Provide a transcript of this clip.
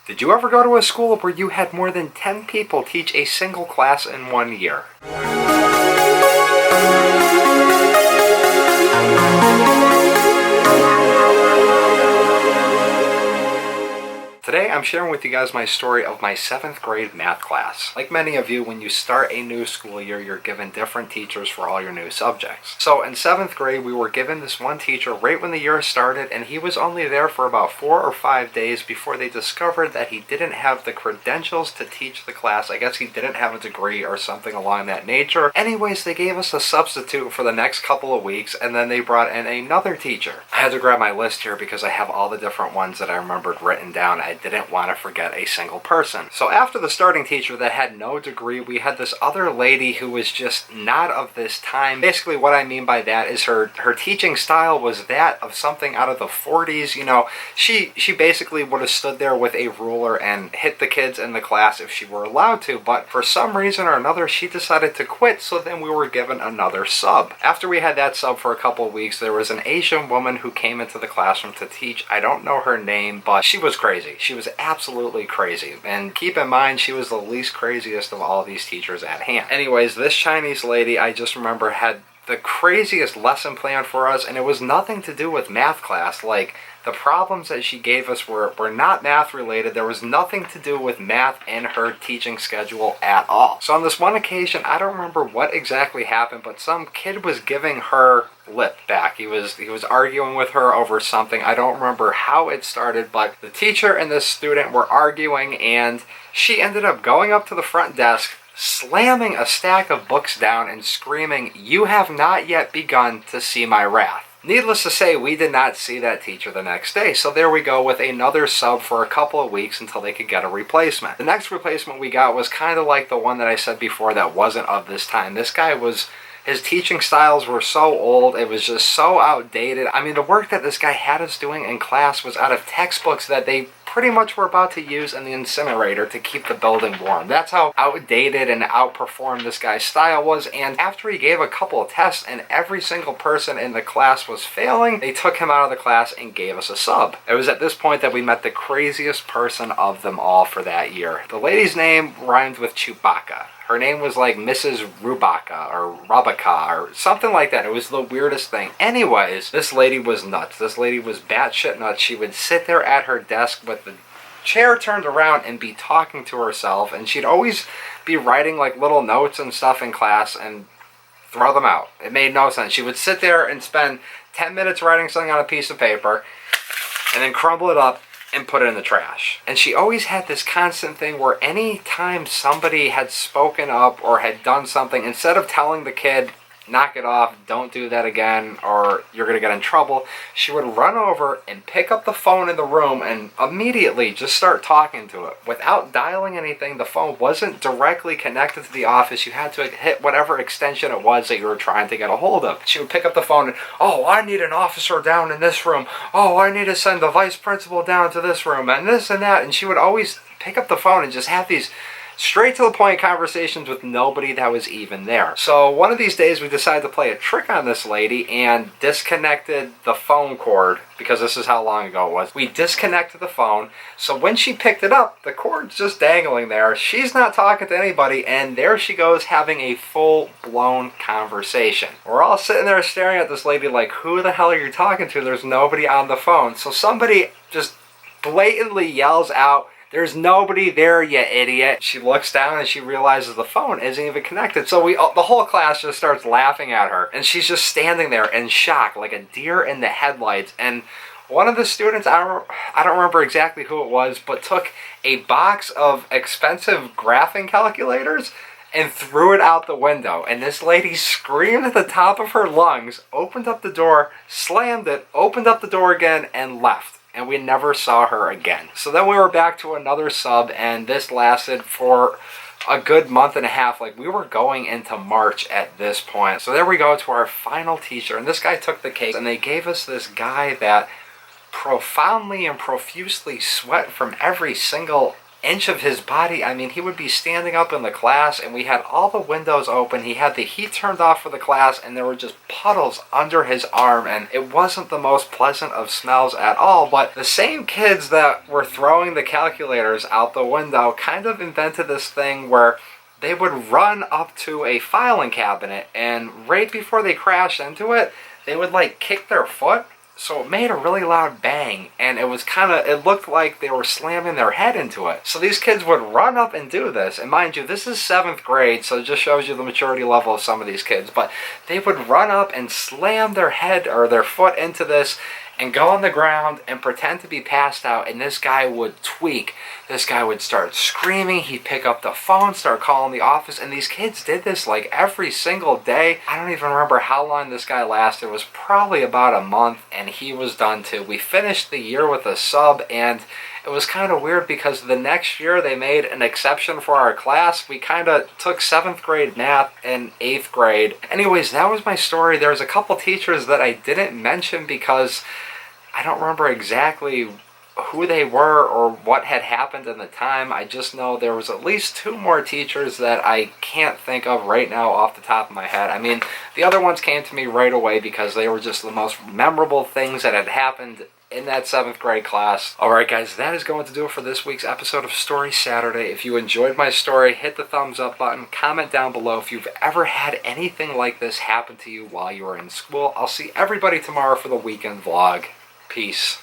Did you ever go to a school where you had more than 10 people teach a single class in 1 year? Today I'm sharing with you guys my story of my 7th grade math class. Like many of you, when you start a new school year, you're given different teachers for all your new subjects. So in 7th grade, we were given this one teacher right when the year started, and he was only there for about 4 or 5 days before they discovered that he didn't have the credentials to teach the class. I guess he didn't have a degree or something along that nature. Anyways, they gave us a substitute for the next couple of weeks, and then they brought in another teacher. I had to grab my list here because I have all the different ones that I remembered written down. I didn't want to forget a single person. So after the starting teacher that had no degree, we had this other lady who was just not of this time. Basically what I mean by that is her teaching style was that of something out of the 40s. You know, she basically would have stood there with a ruler and hit the kids in the class if she were allowed to, but for some reason or another she decided to quit, so then we were given another sub. After we had that sub for a couple of weeks, there was an Asian woman who came into the classroom to teach. I don't know her name, but she was crazy. She was absolutely crazy. And keep in mind, she was the least craziest of all these teachers at hand. Anyways, this Chinese lady, I just remember, had the craziest lesson plan for us, and it was nothing to do with math class. Like, the problems that she gave us were not math related. There was nothing to do with math in her teaching schedule at all. So on this one occasion, I don't remember what exactly happened, but some kid was giving her lip back. He was arguing with her over something. I don't remember how it started, but the teacher and this student were arguing, and she ended up going up to the front desk, slamming a stack of books down and screaming, "You have not yet begun to see my wrath." Needless to say, we did not see that teacher the next day, so there we go with another sub for a couple of weeks until they could get a replacement. The next replacement we got was kind of like the one that I said before that wasn't of this time. This guy his teaching styles were so old, it was just so outdated. I mean, the work that this guy had us doing in class was out of textbooks that they pretty much were about to use in the incinerator to keep the building warm. That's how outdated and outperformed this guy's style was. And after he gave a couple of tests and every single person in the class was failing, they took him out of the class and gave us a sub. It was at this point that we met the craziest person of them all for that year. The lady's name rhymed with Chewbacca. Her name was like Mrs. Rubaka or Rabaka or something like that. It was the weirdest thing. Anyways, this lady was nuts. This lady was batshit nuts. She would sit there at her desk with the chair turned around and be talking to herself, and she'd always be writing like little notes and stuff in class and throw them out. It made no sense. She would sit there and spend 10 minutes writing something on a piece of paper and then crumble it up and put it in the trash. And she always had this constant thing where any time somebody had spoken up or had done something, instead of telling the kid, knock it off, don't do that again, or you're going to get in trouble, she would run over and pick up the phone in the room and immediately just start talking to it. Without dialing anything, the phone wasn't directly connected to the office. You had to hit whatever extension it was that you were trying to get a hold of. She would pick up the phone and, "Oh, I need an officer down in this room. Oh, I need to send the vice principal down to this room," and this and that. And she would always pick up the phone and just have these straight to the point conversations with nobody that was even there. So one of these days we decided to play a trick on this lady and disconnected the phone cord, because this is how long ago it was. We disconnected the phone, so when she picked it up, the cord's just dangling there. She's not talking to anybody, and there she goes having a full-blown conversation. We're all sitting there staring at this lady like, who the hell are you talking to? There's nobody on the phone. So somebody just blatantly yells out, "There's nobody there, you idiot." She looks down and she realizes the phone isn't even connected. So the whole class just starts laughing at her. And she's just standing there in shock, like a deer in the headlights. And one of the students, I don't remember exactly who it was, but took a box of expensive graphing calculators and threw it out the window. And this lady screamed at the top of her lungs, opened up the door, slammed it, opened up the door again, and left. And we never saw her again. So then we were back to another sub, and this lasted for a good month and a half. Like, we were going into March at this point. So there we go to our final teacher, and this guy took the cake, and they gave us this guy that profoundly and profusely sweat from every single inch of his body. I mean, he would be standing up in the class and we had all the windows open. He had the heat turned off for the class and there were just puddles under his arm, and it wasn't the most pleasant of smells at all. But the same kids that were throwing the calculators out the window kind of invented this thing where they would run up to a filing cabinet, and right before they crashed into it, they would like kick their foot, so it made a really loud bang, and it looked like they were slamming their head into it. So these kids would run up and do this, and mind you, this is 7th grade, so it just shows you the maturity level of some of these kids, but they would run up and slam their head or their foot into this and go on the ground and pretend to be passed out, and this guy would tweak. This guy would start screaming. He'd pick up the phone, start calling the office, and these kids did this like every single day. I don't even remember how long this guy lasted. It was probably about a month, and he was done too. We finished the year with a sub, and it was kind of weird because the next year they made an exception for our class. We kind of took 7th grade math in 8th grade. Anyways, that was my story. There's a couple teachers that I didn't mention because I don't remember exactly who they were or what had happened in the time. I just know there was at least 2 more teachers that I can't think of right now off the top of my head. I mean, the other ones came to me right away because they were just the most memorable things that had happened in that 7th grade class. Alright guys, that is going to do it for this week's episode of Story Saturday. If you enjoyed my story, hit the thumbs up button, comment down below if you've ever had anything like this happen to you while you were in school. I'll see everybody tomorrow for the weekend vlog. Peace.